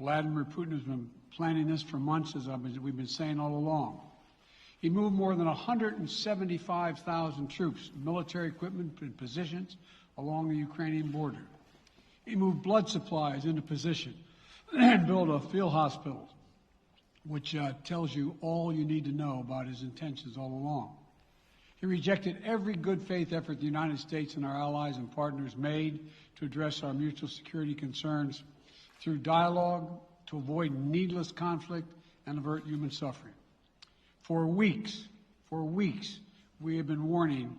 Vladimir Putin has been planning this for months, as we've been saying all along. He moved more than 175,000 troops, military equipment, and positions along the Ukrainian border. He moved blood supplies into position and built a field hospital, which tells you all you need to know about his intentions all along. He rejected every good faith effort the United States and our allies and partners made to address our mutual security concerns through dialogue to avoid needless conflict and avert human suffering. For weeks, we have been warning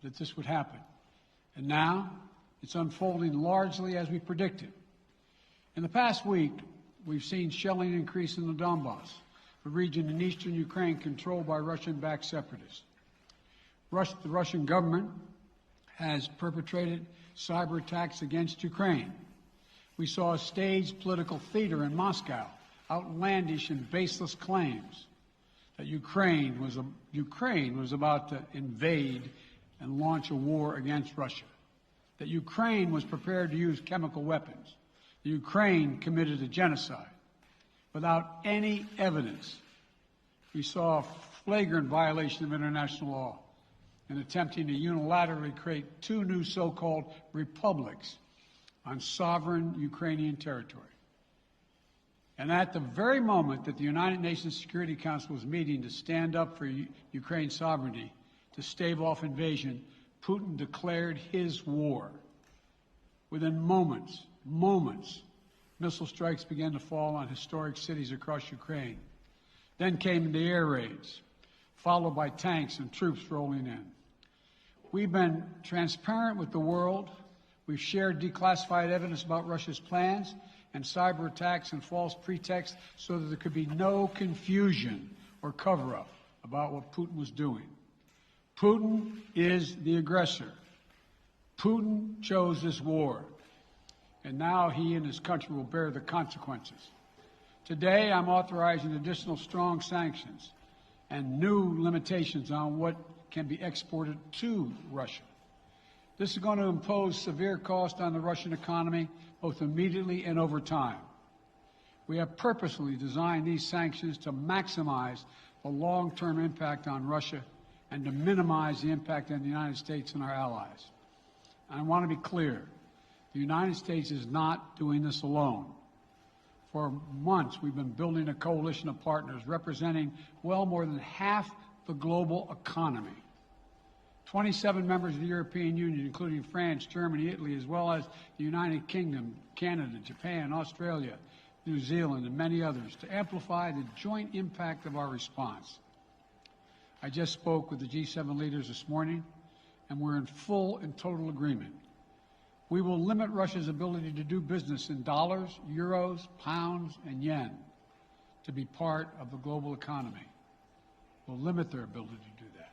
that this would happen. And now it's unfolding largely as we predicted. In the past week, we've seen shelling increase in the Donbass, a region in eastern Ukraine controlled by Russian-backed separatists. The Russian government has perpetrated cyber attacks against Ukraine. We saw a staged political theater in Moscow, outlandish and baseless claims that Ukraine was about to invade and launch a war against Russia, that Ukraine was prepared to use chemical weapons, that Ukraine committed a genocide. Without any evidence, we saw a flagrant violation of international law in attempting to unilaterally create two new so-called republics on sovereign Ukrainian territory. And at the very moment that the United Nations Security Council was meeting to stand up for Ukraine's sovereignty, to stave off invasion, Putin declared his war. Within moments, missile strikes began to fall on historic cities across Ukraine. Then came the air raids, followed by tanks and troops rolling in. We've been transparent with the world. We've shared declassified evidence about Russia's plans and cyber attacks and false pretexts so that there could be no confusion or cover-up about what Putin was doing. Putin is the aggressor. Putin chose this war, and now he and his country will bear the consequences. Today, I'm authorizing additional strong sanctions and new limitations on what can be exported to Russia. This is going to impose severe cost on the Russian economy, both immediately and over time. We have purposely designed these sanctions to maximize the long-term impact on Russia and to minimize the impact on the United States and our allies. I want to be clear, the United States is not doing this alone. For months, we've been building a coalition of partners representing well more than half the global economy. 27 members of the European Union, including France, Germany, Italy, as well as the United Kingdom, Canada, Japan, Australia, New Zealand, and many others, to amplify the joint impact of our response. I just spoke with the G7 leaders this morning, and we're in full and total agreement. We will limit Russia's ability to do business in dollars, euros, pounds, and yen to be part of the global economy. We'll limit their ability to do that.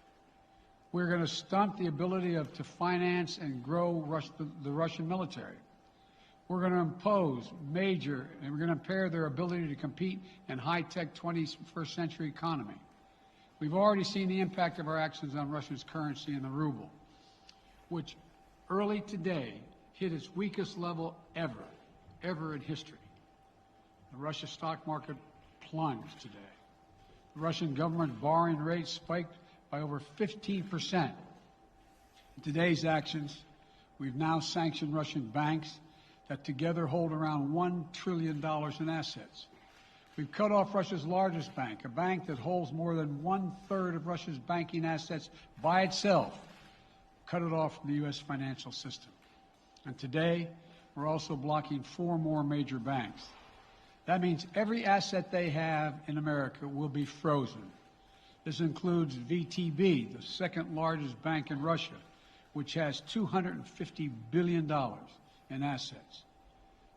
We're going to stunt the ability to finance and grow the Russian military. We're going to impose and we're going to impair their ability to compete in high-tech 21st century economy. We've already seen the impact of our actions on Russia's currency and the ruble, which early today hit its weakest level ever in history. The Russia stock market plunged today. The Russian government borrowing rate spiked by over 15%. In today's actions, we've now sanctioned Russian banks that together hold around $1 trillion in assets. We've cut off Russia's largest bank, a bank that holds more than 1/3 of Russia's banking assets by itself, cut it off from the U.S. financial system. And today, we're also blocking 4 more major banks. That means every asset they have in America will be frozen. This includes VTB, the second largest bank in Russia, which has $250 billion in assets.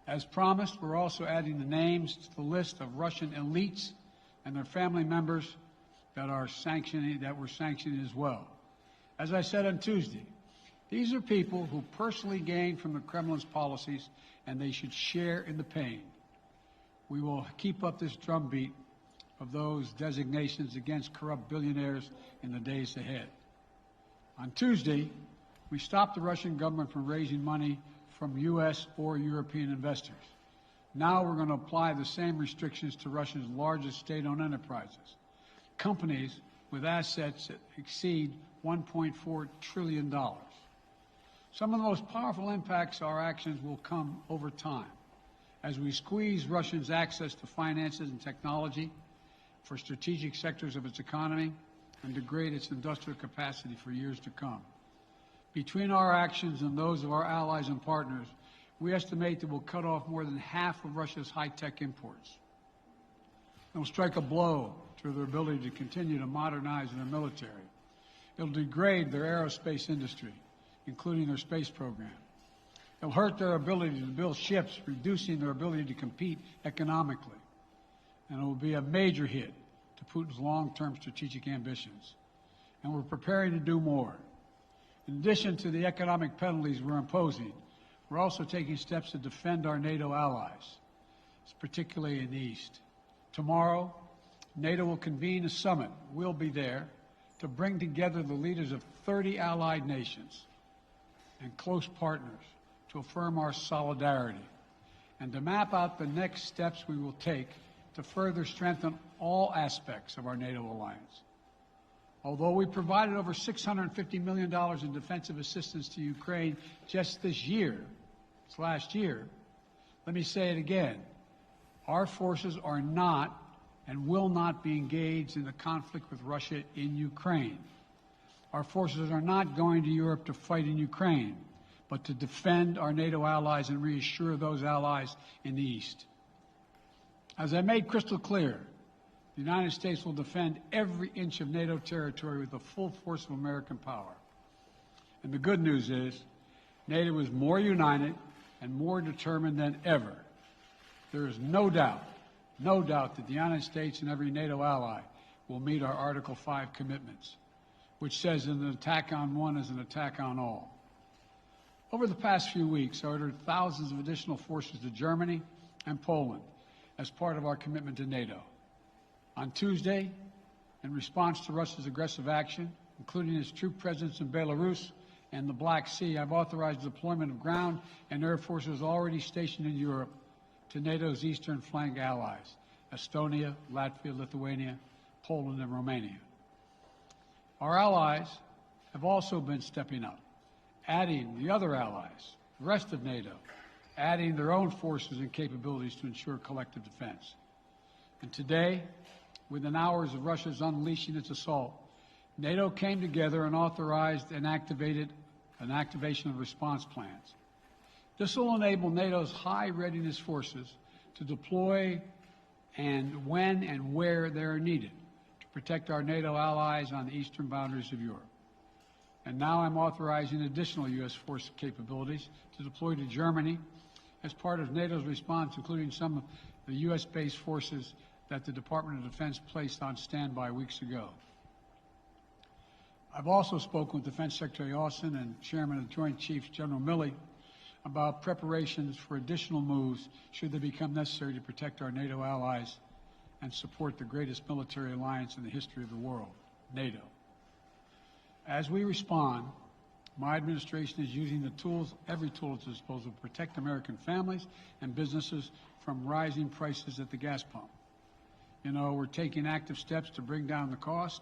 As promised, we're also adding the names to the list of Russian elites and their family members that we're sanctioning as well. As I said on Tuesday, these are people who personally gain from the Kremlin's policies, and they should share in the pain. We will keep up this drumbeat of those designations against corrupt billionaires in the days ahead. On Tuesday, we stopped the Russian government from raising money from U.S. or European investors. Now we're going to apply the same restrictions to Russia's largest state-owned enterprises, companies with assets that exceed $1.4 trillion. Some of the most powerful impacts of our actions will come over time as we squeeze Russia's access to finances and technology for strategic sectors of its economy and degrade its industrial capacity for years to come. Between our actions and those of our allies and partners, we estimate that we'll cut off more than half of Russia's high-tech imports. It will strike a blow to their ability to continue to modernize their military. It will degrade their aerospace industry, including their space program. It will hurt their ability to build ships, reducing their ability to compete economically. And it will be a major hit to Putin's long-term strategic ambitions. And we're preparing to do more. In addition to the economic penalties we're imposing, we're also taking steps to defend our NATO allies, particularly in the East. Tomorrow, NATO will convene a summit. We'll be there to bring together the leaders of 30 allied nations and close partners to affirm our solidarity and to map out the next steps we will take to further strengthen all aspects of our NATO alliance. Although we provided over $650 million in defensive assistance to Ukraine just this last year, let me say it again. Our forces are not and will not be engaged in the conflict with Russia in Ukraine. Our forces are not going to Europe to fight in Ukraine, but to defend our NATO allies and reassure those allies in the East. As I made crystal clear, the United States will defend every inch of NATO territory with the full force of American power. And the good news is, NATO is more united and more determined than ever. There is no doubt that the United States and every NATO ally will meet our Article 5 commitments, which says an attack on one is an attack on all. Over the past few weeks, I ordered thousands of additional forces to Germany and Poland as part of our commitment to NATO. On Tuesday, in response to Russia's aggressive action, including its troop presence in Belarus and the Black Sea, I've authorized the deployment of ground and air forces already stationed in Europe to NATO's eastern flank allies, Estonia, Latvia, Lithuania, Poland, and Romania. Our allies have also been stepping up, adding the other allies, the rest of NATO, adding their own forces and capabilities to ensure collective defense. And today, within hours of Russia's unleashing its assault, NATO came together and authorized and activated an activation of response plans. This will enable NATO's high readiness forces to deploy and when and where they are needed to protect our NATO allies on the eastern boundaries of Europe. And now I'm authorizing additional U.S. force capabilities to deploy to Germany as part of NATO's response, including some of the U.S.-based forces that the Department of Defense placed on standby weeks ago. I've also spoken with Defense Secretary Austin and Chairman of the Joint Chiefs, General Milley, about preparations for additional moves should they become necessary to protect our NATO allies and support the greatest military alliance in the history of the world, NATO. As we respond, my administration is using the tools, every tool at its disposal, to protect American families and businesses from rising prices at the gas pump. You know, we're taking active steps to bring down the cost,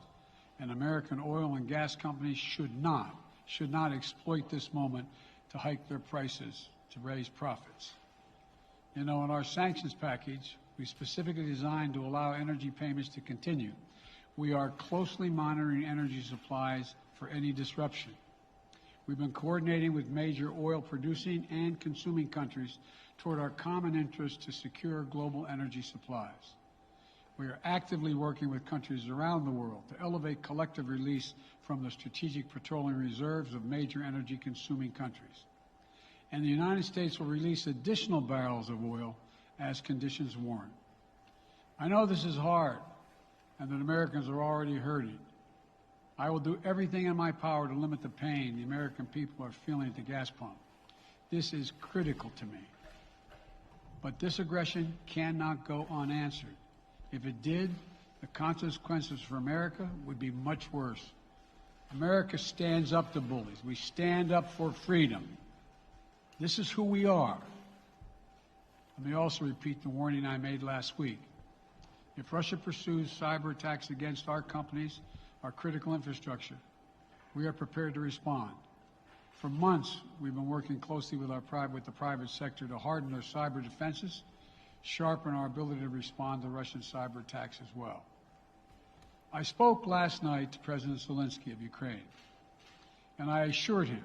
and American oil and gas companies should not exploit this moment to hike their prices to raise profits. You know, in our sanctions package, we specifically designed to allow energy payments to continue. We are closely monitoring energy supplies for any disruption. We've been coordinating with major oil producing and consuming countries toward our common interest to secure global energy supplies. We are actively working with countries around the world to elevate collective release from the strategic petroleum reserves of major energy consuming countries. And the United States will release additional barrels of oil as conditions warrant. I know this is hard and that Americans are already hurting. I will do everything in my power to limit the pain the American people are feeling at the gas pump. This is critical to me. But this aggression cannot go unanswered. If it did, the consequences for America would be much worse. America stands up to bullies. We stand up for freedom. This is who we are. Let me also repeat the warning I made last week. If Russia pursues cyber attacks against our companies, our critical infrastructure, we are prepared to respond. For months, we've been working closely with the private sector to harden their cyber defenses, sharpen our ability to respond to Russian cyber attacks as well. I spoke last night to President Zelensky of Ukraine, and I assured him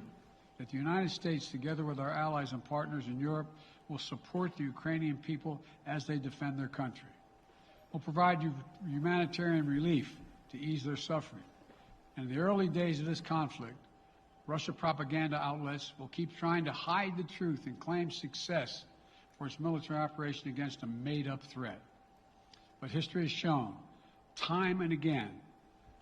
that the United States, together with our allies and partners in Europe, will support the Ukrainian people as they defend their country. We'll provide humanitarian relief to ease their suffering. And in the early days of this conflict, Russia propaganda outlets will keep trying to hide the truth and claim success for its military operation against a made-up threat. But history has shown, time and again,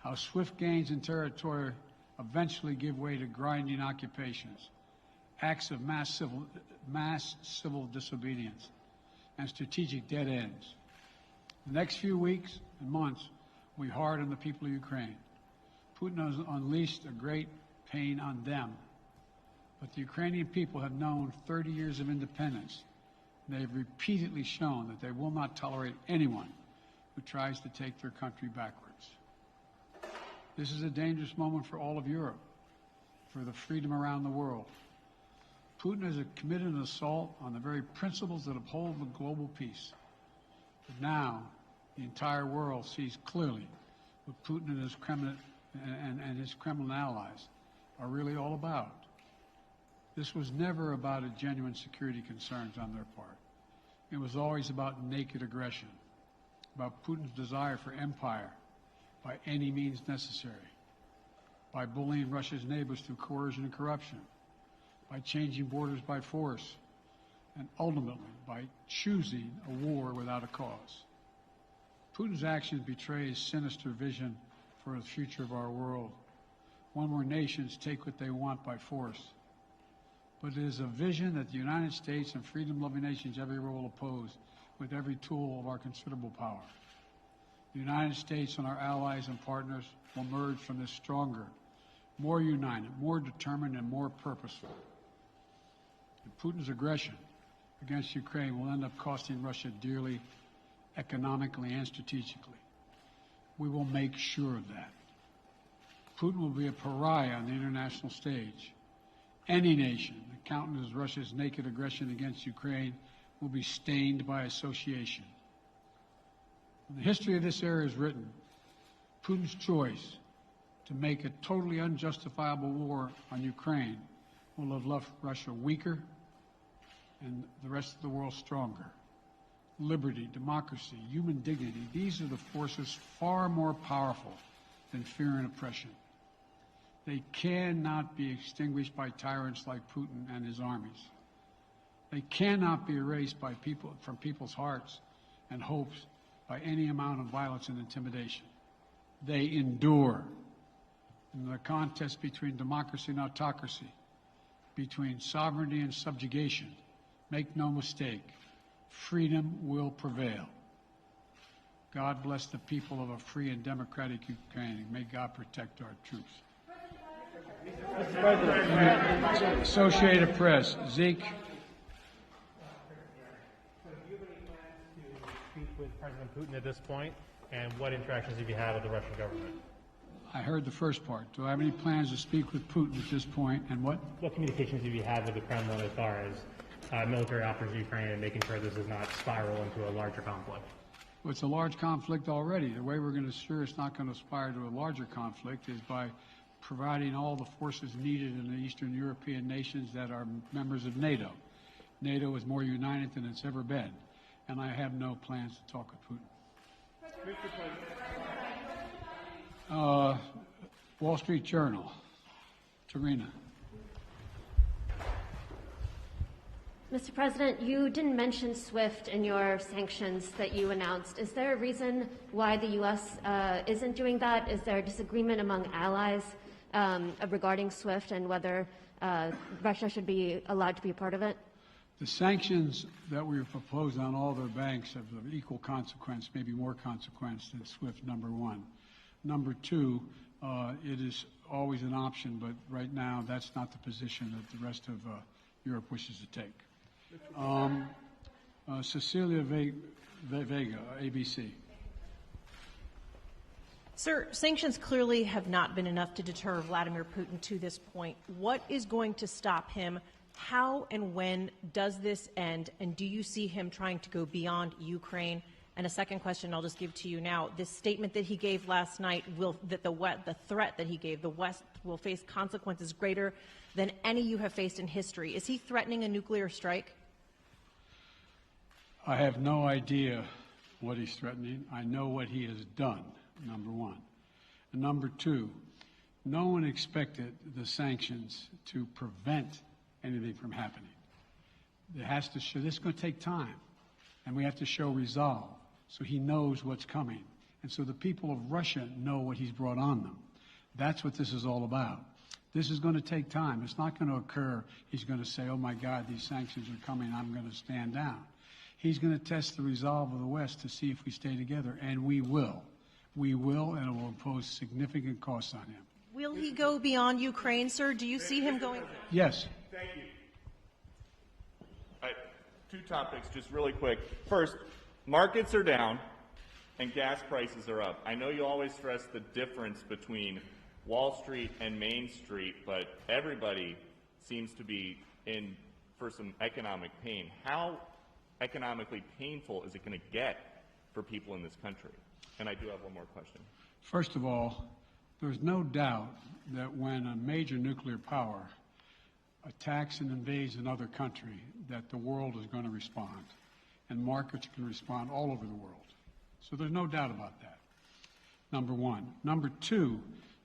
how swift gains in territory eventually give way to grinding occupations, acts of mass civil disobedience, and strategic dead ends. The next few weeks and months will be hard on the people of Ukraine. Putin has unleashed a great pain on them. But the Ukrainian people have known 30 years of independence. And they have repeatedly shown that they will not tolerate anyone who tries to take their country backwards. This is a dangerous moment for all of Europe, for the freedom around the world. Putin has committed an assault on the very principles that uphold the global peace. But now, the entire world sees clearly what Putin and his Kremlin allies are really all about. This was never about a genuine security concerns on their part. It was always about naked aggression, about Putin's desire for empire by any means necessary, by bullying Russia's neighbors through coercion and corruption, by changing borders by force, and ultimately by choosing a war without a cause. Putin's actions betray his sinister vision for the future of our world, one where nations take what they want by force. But it is a vision that the United States and freedom-loving nations everywhere will oppose with every tool of our considerable power. The United States and our allies and partners will emerge from this stronger, more united, more determined, and more purposeful. And Putin's aggression against Ukraine will end up costing Russia dearly, economically and strategically. We will make sure of that. Putin will be a pariah on the international stage. Any nation that countenances Russia's naked aggression against Ukraine will be stained by association. When the history of this era is written, Putin's choice to make a totally unjustifiable war on Ukraine will have left Russia weaker and the rest of the world stronger. Liberty, democracy, human dignity, these are the forces far more powerful than fear and oppression. They cannot be extinguished by tyrants like Putin and his armies. They cannot be erased from people's hearts and hopes by any amount of violence and intimidation. They endure. In the contest between democracy and autocracy, between sovereignty and subjugation, make no mistake, freedom will prevail. God bless the people of a free and democratic Ukraine. May God protect our troops. Mr. President. Associated Press, Zeke. Do you have any plans to speak with President Putin at this point? And what interactions have you had with the Russian government? I heard the first part. Do I have any plans to speak with Putin at this point, and what? What communications have you had with the Kremlin as far as military operations in Ukraine and making sure this does not spiral into a larger conflict? Well, it's a large conflict already. The way we're going to ensure it's not going to aspire to a larger conflict is by providing all the forces needed in the Eastern European nations that are members of NATO. NATO is more united than it's ever been, and I have no plans to talk with Putin. Wall Street Journal, Tarina. Mr. President, you didn't mention SWIFT in your sanctions that you announced. Is there a reason why the U.S. Isn't doing that? Is there a disagreement among allies regarding SWIFT and whether Russia should be allowed to be a part of it? The sanctions that we proposed on all their banks have of equal consequence, maybe more consequence than SWIFT, number one. Number two, it is always an option, but right now that's not the position that the rest of Europe wishes to take. Cecilia Vega, ABC. Sir, sanctions clearly have not been enough to deter Vladimir Putin to this point. What is going to stop him? How and when does this end? And do you see him trying to go beyond Ukraine? And a second question I'll just give to you now. This statement that he gave last night, the threat that he gave, the West will face consequences greater than any you have faced in history. Is he threatening a nuclear strike? I have no idea what he's threatening. I know what he has done, number one. And number two, no one expected the sanctions to prevent anything from happening. It has to show, this is going to take time, and we have to show resolve so he knows what's coming. And so the people of Russia know what he's brought on them. That's what this is all about. This is going to take time. It's not going to occur. He's going to say, oh my God, these sanctions are coming, I'm going to stand down. He's going to test the resolve of the West to see if we stay together, and we will. We will, and it will impose significant costs on him. Will he go beyond Ukraine, sir? Do you see him going? Yes. Thank you. Two topics, just really quick. First, markets are down and gas prices are up. I know you always stress the difference between Wall Street and Main Street, but everybody seems to be in for some economic pain. How economically painful is it going to get for people in this country? And I do have one more question. First of all, there's no doubt that when a major nuclear power attacks and invades another country, that the world is going to respond, and markets can respond all over the world. So there's no doubt about that, number one. Number two,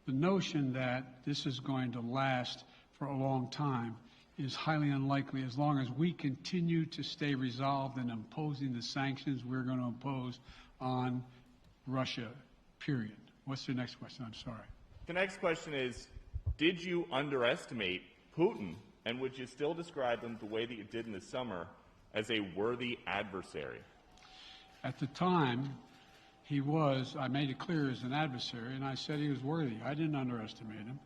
the notion that this is going to last for a long time is highly unlikely as long as we continue to stay resolved in imposing the sanctions we're going to impose on Russia, period. What's the next question? I'm sorry. The next question is, did you underestimate Putin, and would you still describe him the way that you did in the summer as a worthy adversary? At the time, he was, I made it clear, as an adversary, and I said he was worthy. I didn't underestimate him.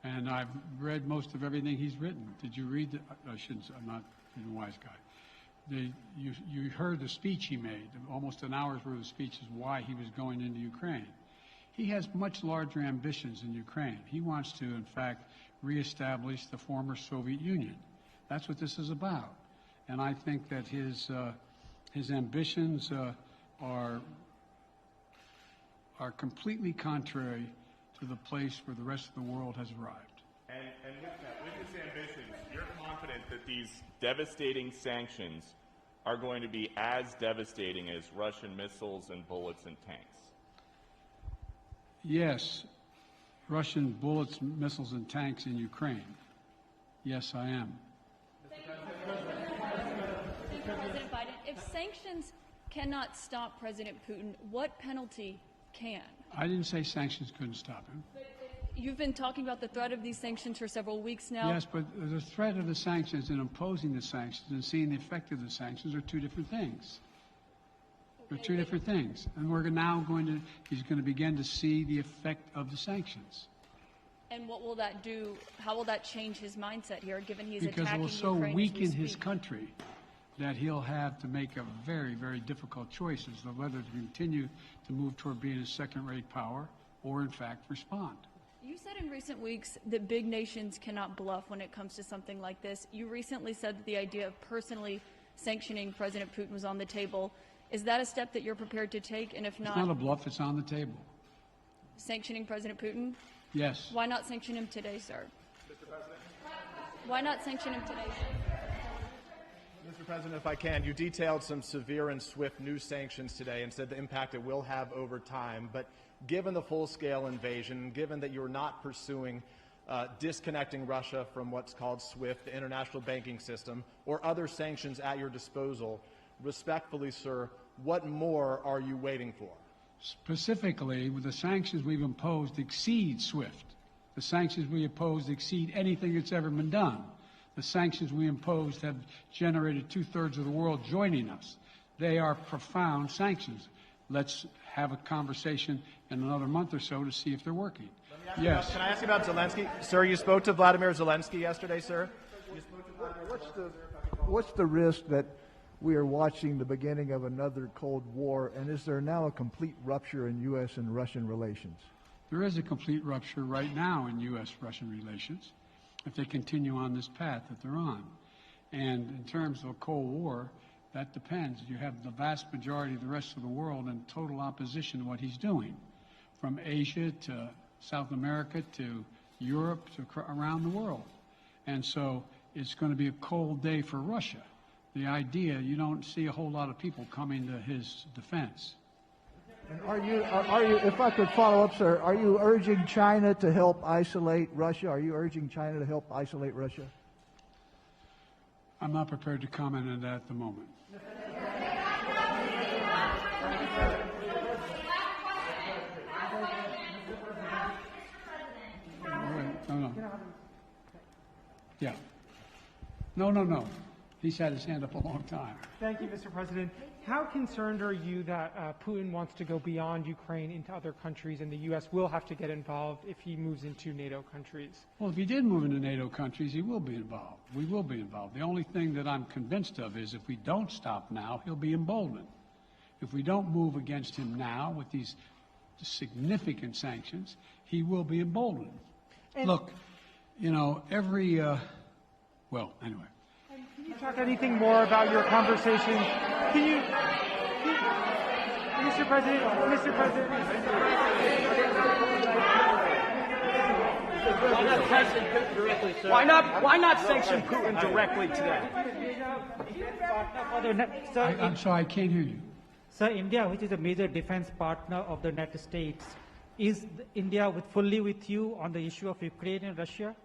And I've read most of everything he's written. Did you read the, I shouldn't, I'm not a wise guy. You heard the speech he made, almost an hour's worth of speeches, why he was going into Ukraine. He has much larger ambitions in Ukraine. He wants to, in fact, reestablish the former Soviet Union. That's what this is about. And I think that his ambitions are completely contrary to the place where the rest of the world has arrived. And with his ambitions, you're confident that these devastating sanctions are going to be as devastating as Russian missiles and bullets and tanks? Yes, Russian bullets, missiles, and tanks in Ukraine. Yes, I am. Thank you, President Biden. If sanctions cannot stop President Putin, what penalty can? I didn't say sanctions couldn't stop him. You've been talking about the threat of these sanctions for several weeks now. Yes, but the threat of the sanctions and imposing the sanctions and seeing the effect of the sanctions are two different things. They're two different things. And we're now he's going to begin to see the effect of the sanctions. And what will that do? How will that change his mindset here, given he's because attacking it will so Ukraine as we weaken his speak? country that he'll have to make a very, very difficult choice as to whether to continue to move toward being a second-rate power or, in fact, respond. You said in recent weeks that big nations cannot bluff when it comes to something like this. You recently said that the idea of personally sanctioning President Putin was on the table. Is that a step that you're prepared to take? And if It's not a bluff, it's on the table. sanctioning President Putin? Yes. Why not sanction him today, sir? Mr. President? Why not sanction him today, sir? Mr. President, if I can, you detailed some severe and swift new sanctions today and said the impact it will have over time. But given the full-scale invasion, given that you're not pursuing disconnecting Russia from what's called SWIFT, the international banking system, or other sanctions at your disposal, respectfully, sir, what more are you waiting for? Specifically, with the sanctions we've imposed exceed SWIFT. The sanctions we imposed exceed anything that's ever been done. The sanctions we imposed have generated two-thirds of the world joining us. They are profound sanctions. Let's have a conversation in another month or so to see if they're working. Yes. Can I ask you about Zelensky? Sir, you spoke to Vladimir Zelensky yesterday, sir? What's the risk that we are watching the beginning of another Cold War, and is there now a complete rupture in U.S. and Russian relations? There is a complete rupture right now in U.S.-Russian relations if they continue on this path that they're on. And in terms of a Cold War, that depends. You have the vast majority of the rest of the world in total opposition to what he's doing, from Asia to South America to Europe to around the world. And so it's going to be a cold day for Russia. The idea, you don't see a whole lot of people coming to his defense. And are you, if I could follow up, sir, are you urging China to help isolate Russia? Are you urging China to help isolate Russia? I'm not prepared to comment on that at the moment. No. Yeah. No. He's had his hand up a long time. Thank you, Mr. President. How concerned are you that Putin wants to go beyond Ukraine into other countries, and the U.S. will have to get involved if he moves into NATO countries? Well, if he did move into NATO countries, he will be involved. We will be involved. The only thing that I'm convinced of is if we don't stop now, he'll be emboldened. If we don't move against him now with these significant sanctions, he will be emboldened. Look, you know, well, anyway. Can you talk anything more about your conversation? Mr. President. Why not sanction Putin directly today? I'm sorry, I can't hear you. Sir, India, which is a major defense partner of the United States, is India fully with you on the issue of Ukraine and Russia?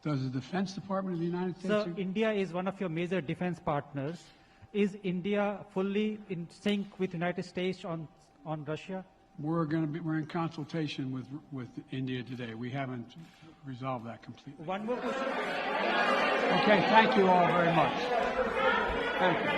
Does the Defense Department of the United States... Sir, India is one of your major defense partners. Is India fully in sync with the United States on Russia? We're in consultation with India today. We haven't resolved that completely. One more question. Okay, thank you all very much. Thank you.